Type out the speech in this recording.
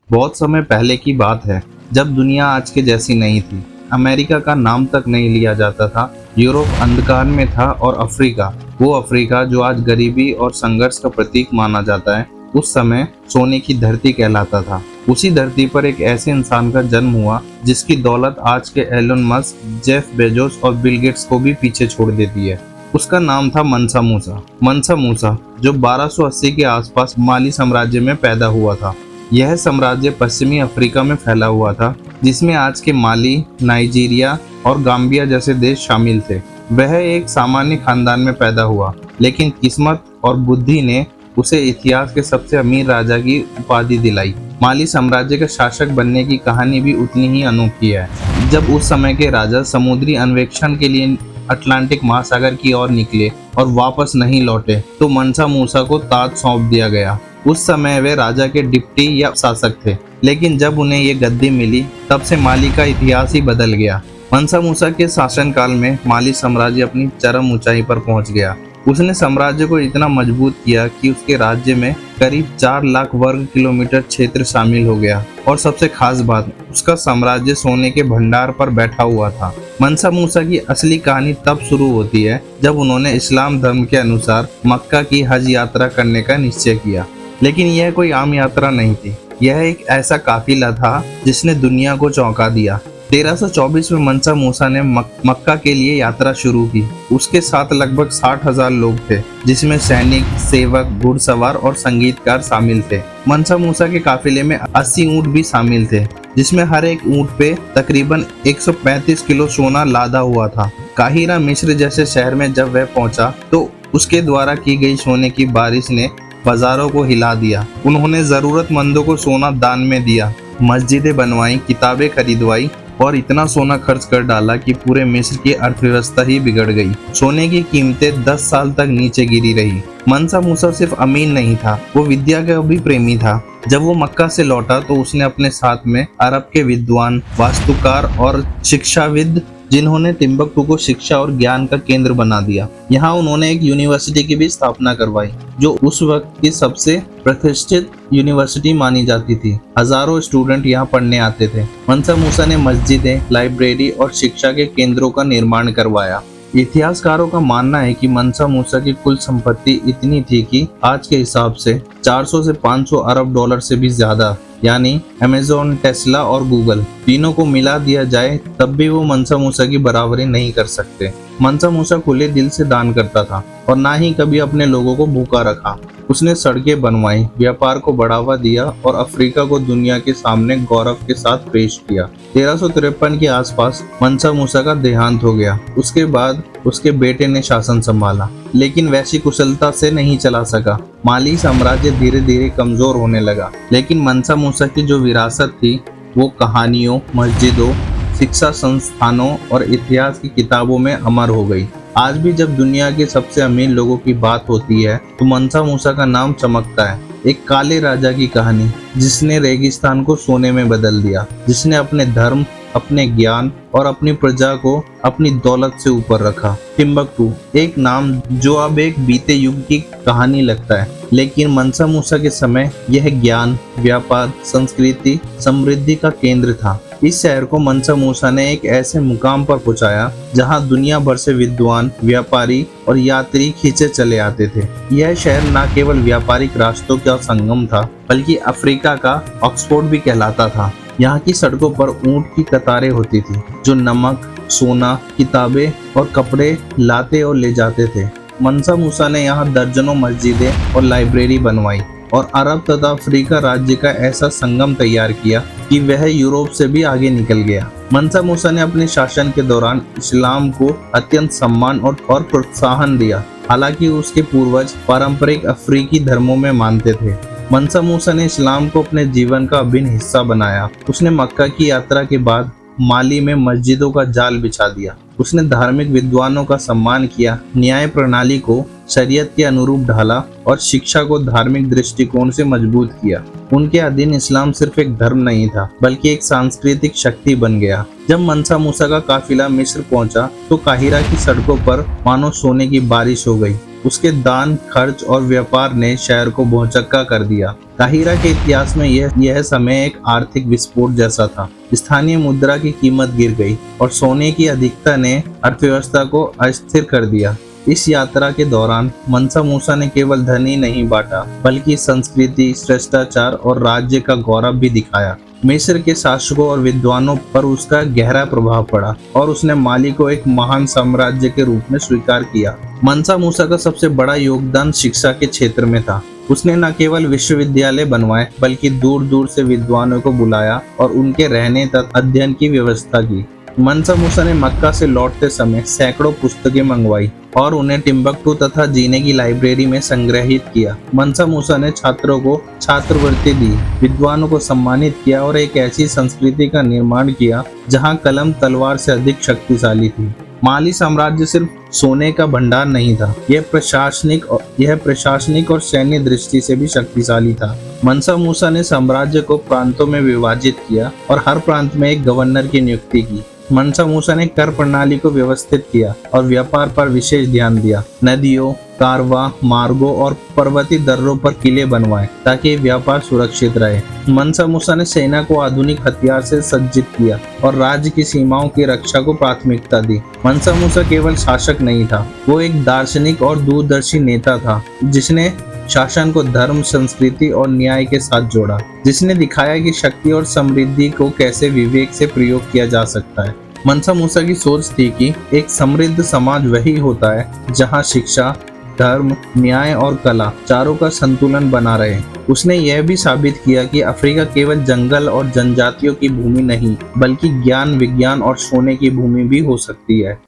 बहुत समय पहले की बात है, जब दुनिया आज के जैसी नहीं थी। अमेरिका का नाम तक नहीं लिया जाता था। यूरोप अंधकार में था और अफ्रीका, वो अफ्रीका जो आज गरीबी और संघर्ष का प्रतीक माना जाता है, उस समय सोने की धरती कहलाता था। उसी धरती पर एक ऐसे इंसान का जन्म हुआ जिसकी दौलत आज के एलोन मस्क, जेफ बेजोस और बिल गेट्स को भी पीछे छोड़ देती है। उसका नाम था मनसा मूसा। मनसा मूसा जो 1280 के आसपास माली साम्राज्य में पैदा हुआ था। यह साम्राज्य पश्चिमी अफ्रीका में फैला हुआ था, जिसमें आज के माली, नाइजीरिया और गाम्बिया जैसे देश शामिल थे। वह एक सामान्य खानदान में पैदा हुआ, लेकिन किस्मत और बुद्धि ने उसे इतिहास के सबसे अमीर राजा की उपाधि दिलाई। माली साम्राज्य का शासक बनने की कहानी भी उतनी ही अनोखी है। जब उस समय के राजा समुद्री अन्वेषण के लिए अटलांटिक महासागर की ओर निकले और वापस नहीं लौटे, तो मनसा मूसा को ताज सौंप दिया गया। उस समय वे राजा के डिप्टी या शासक थे, लेकिन जब उन्हें ये गद्दी मिली, तब से माली का इतिहास ही बदल गया। मनसा मूसा के शासनकाल में माली साम्राज्य अपनी चरम ऊंचाई पर पहुंच गया। उसने साम्राज्य को इतना मजबूत किया कि उसके राज्य में करीब 4 लाख वर्ग किलोमीटर क्षेत्र शामिल हो गया। और सबसे खास बात, उसका साम्राज्य सोने के भंडार पर बैठा हुआ था। मनसा मूसा की असली कहानी तब शुरू होती है जब उन्होंने इस्लाम धर्म के अनुसार मक्का की हज यात्रा करने का निश्चय किया। लेकिन यह कोई आम यात्रा नहीं थी। यह एक ऐसा काफिला था जिसने दुनिया को चौंका दिया। 1324 में मनसा मूसा ने मक्का के लिए यात्रा शुरू की। उसके साथ लगभग 60,000 लोग थे, जिसमें सैनिक, सेवक, घुड़सवार और संगीतकार शामिल थे। मनसा मूसा के काफिले में 80 ऊंट भी शामिल थे, जिसमें हर एक ऊंट पे तकरीबन 135 किलो सोना लादा हुआ था। काहिरा मिस्र जैसे शहर में जब वह पहुंचा, तो उसके द्वारा की गई सोने की बारिश ने बाजारों को हिला दिया। उन्होंने जरूरतमंदों को सोना दान में दिया, मस्जिदें बनवाई, किताबें खरीदवाई और इतना सोना खर्च कर डाला कि पूरे मिस्र की अर्थव्यवस्था ही बिगड़ गई। सोने की कीमतें 10 साल तक नीचे गिरी रही। मनसा मूसा सिर्फ अमीर नहीं था, वो विद्या का भी प्रेमी था। जब वो मक्का से लौटा तो उसने अपने साथ में अरब के विद्वान, वास्तुकार और शिक्षाविद, जिन्होंने तिम्बकटू को शिक्षा और ज्ञान का केंद्र बना दिया। यहाँ उन्होंने एक यूनिवर्सिटी की भी स्थापना करवाई, जो उस वक्त की सबसे प्रतिष्ठित यूनिवर्सिटी मानी जाती थी। हजारों स्टूडेंट यहाँ पढ़ने आते थे। मनसा मूसा ने मस्जिदें, लाइब्रेरी और शिक्षा के केंद्रों का निर्माण करवाया। इतिहासकारों का मानना है कि मनसा मूसा की कुल संपत्ति इतनी थी कि आज के हिसाब से 400 से 500 अरब डॉलर से भी ज्यादा, यानी अमेज़न, टेस्ला और गूगल तीनों को मिला दिया जाए तब भी वो मनसा मूसा की बराबरी नहीं कर सकते। मनसा मूसा खुले दिल से दान करता था और ना ही कभी अपने लोगों को भूखा रखा। उसने सड़कें बनवाई, व्यापार को बढ़ावा दिया और अफ्रीका को दुनिया के सामने गौरव के साथ पेश किया। 1353 के आसपास मनसा मूसा का देहांत हो गया। उसके बाद उसके बेटे ने शासन संभाला, लेकिन वैसी कुशलता से नहीं चला सका। माली साम्राज्य धीरे धीरे कमजोर होने लगा, लेकिन मनसा मूसा की जो विरासत थी वो कहानियों, मस्जिदों, शिक्षा संस्थानों और इतिहास की किताबों में अमर हो गई। आज भी जब दुनिया के सबसे अमीर लोगों की बात होती है तो मनसा मूसा का नाम चमकता है। एक काले राजा की कहानी, जिसने रेगिस्तान को सोने में बदल दिया, जिसने अपने धर्म, अपने ज्ञान और अपनी प्रजा को अपनी दौलत से ऊपर रखा। टिम्बकटू, एक नाम जो अब एक बीते युग की कहानी लगता है, लेकिन मनसा मूसा के समय यह ज्ञान, व्यापार, संस्कृति, समृद्धि का केंद्र था। इस शहर को मनसा मूसा ने एक ऐसे मुकाम पर पहुंचाया जहां दुनिया भर से विद्वान, व्यापारी और यात्री खींचे चले आते थे। यह शहर न केवल व्यापारिक रास्तों का संगम था, बल्कि अफ्रीका का ऑक्सफोर्ड भी कहलाता था। यहाँ की सड़कों पर ऊंट की कतारें होती थी, जो नमक, सोना, किताबें और कपड़े लाते और ले जाते थे। मनसा मूसा ने यहाँ दर्जनों मस्जिदें और लाइब्रेरी बनवाई और अरब तथा अफ्रीका राज्य का ऐसा संगम तैयार किया कि वह यूरोप से भी आगे निकल गया। मनसा मूसा ने अपने शासन के दौरान इस्लाम को अत्यंत सम्मान और प्रोत्साहन दिया। हालांकि उसके पूर्वज पारंपरिक अफ्रीकी धर्मों में मानते थे, मनसा मूसा ने इस्लाम को अपने जीवन का अभिन्न हिस्सा बनाया। उसने मक्का की यात्रा के बाद माली में मस्जिदों का जाल बिछा दिया। उसने धार्मिक विद्वानों का सम्मान किया, न्याय प्रणाली को शरीयत के अनुरूप ढाला और शिक्षा को धार्मिक दृष्टिकोण से मजबूत किया। उनके अधीन इस्लाम सिर्फ एक धर्म नहीं था, बल्कि एक सांस्कृतिक शक्ति बन गया। जब मनसा मूसा का काफिला मिस्र पहुंचा तो काहिरा की सड़कों पर मानो सोने की बारिश हो गई। उसके दान, खर्च और व्यापार ने शहर को भौचक्का कर दिया। काहिरा के इतिहास में यह समय एक आर्थिक विस्फोट जैसा था। स्थानीय मुद्रा की कीमत गिर गई और सोने की अधिकता ने अर्थव्यवस्था को अस्थिर कर दिया। इस यात्रा के दौरान मनसा मूसा ने केवल धन ही नहीं बांटा, बल्कि संस्कृति, शिष्टाचार और राज्य का गौरव भी दिखाया। मिस्र के शासकों और विद्वानों पर उसका गहरा प्रभाव पड़ा और उसने माली को एक महान साम्राज्य के रूप में स्वीकार किया। मनसा मूसा का सबसे बड़ा योगदान शिक्षा के क्षेत्र में था। उसने न केवल विश्वविद्यालय बनवाए, बल्कि दूर दूर से विद्वानों को बुलाया और उनके रहने तथा अध्ययन की व्यवस्था की। मनसा मूसा ने मक्का से लौटते समय सैकड़ों पुस्तकें मंगवाई और उन्हें टिम्बकटू तथा जीने की लाइब्रेरी में संग्रहित किया। मनसा मूसा ने छात्रों को छात्रवृत्ति दी, विद्वानों को सम्मानित किया और एक ऐसी संस्कृति का निर्माण किया जहां कलम तलवार से अधिक शक्तिशाली थी। माली साम्राज्य सिर्फ सोने का भंडार नहीं था, यह प्रशासनिक और सैन्य दृष्टि से भी शक्तिशाली था। मनसा मूसा ने साम्राज्य को प्रांतों में विभाजित किया और हर प्रांत में एक गवर्नर की नियुक्ति की। मनसा मूसा ने कर प्रणाली को व्यवस्थित किया और व्यापार पर विशेष ध्यान दिया। नदियों, कारवां मार्गों और पर्वतीय दर्रों पर किले बनवाए ताकि व्यापार सुरक्षित रहे। मनसा मूसा ने सेना को आधुनिक हथियार से सज्जित किया और राज्य की सीमाओं की रक्षा को प्राथमिकता दी। मनसा मूसा केवल शासक नहीं था, वो एक दार्शनिक और दूरदर्शी नेता था जिसने शासन को धर्म, संस्कृति और न्याय के साथ जोड़ा, जिसने दिखाया कि शक्ति और समृद्धि को कैसे विवेक से प्रयोग किया जा सकता है। मनसा मूसा की सोच थी कि एक समृद्ध समाज वही होता है जहां शिक्षा, धर्म, न्याय और कला चारों का संतुलन बना रहे। उसने यह भी साबित किया कि अफ्रीका केवल जंगल और जनजातियों की भूमि नहीं, बल्कि ज्ञान, विज्ञान और सोने की भूमि भी हो सकती है।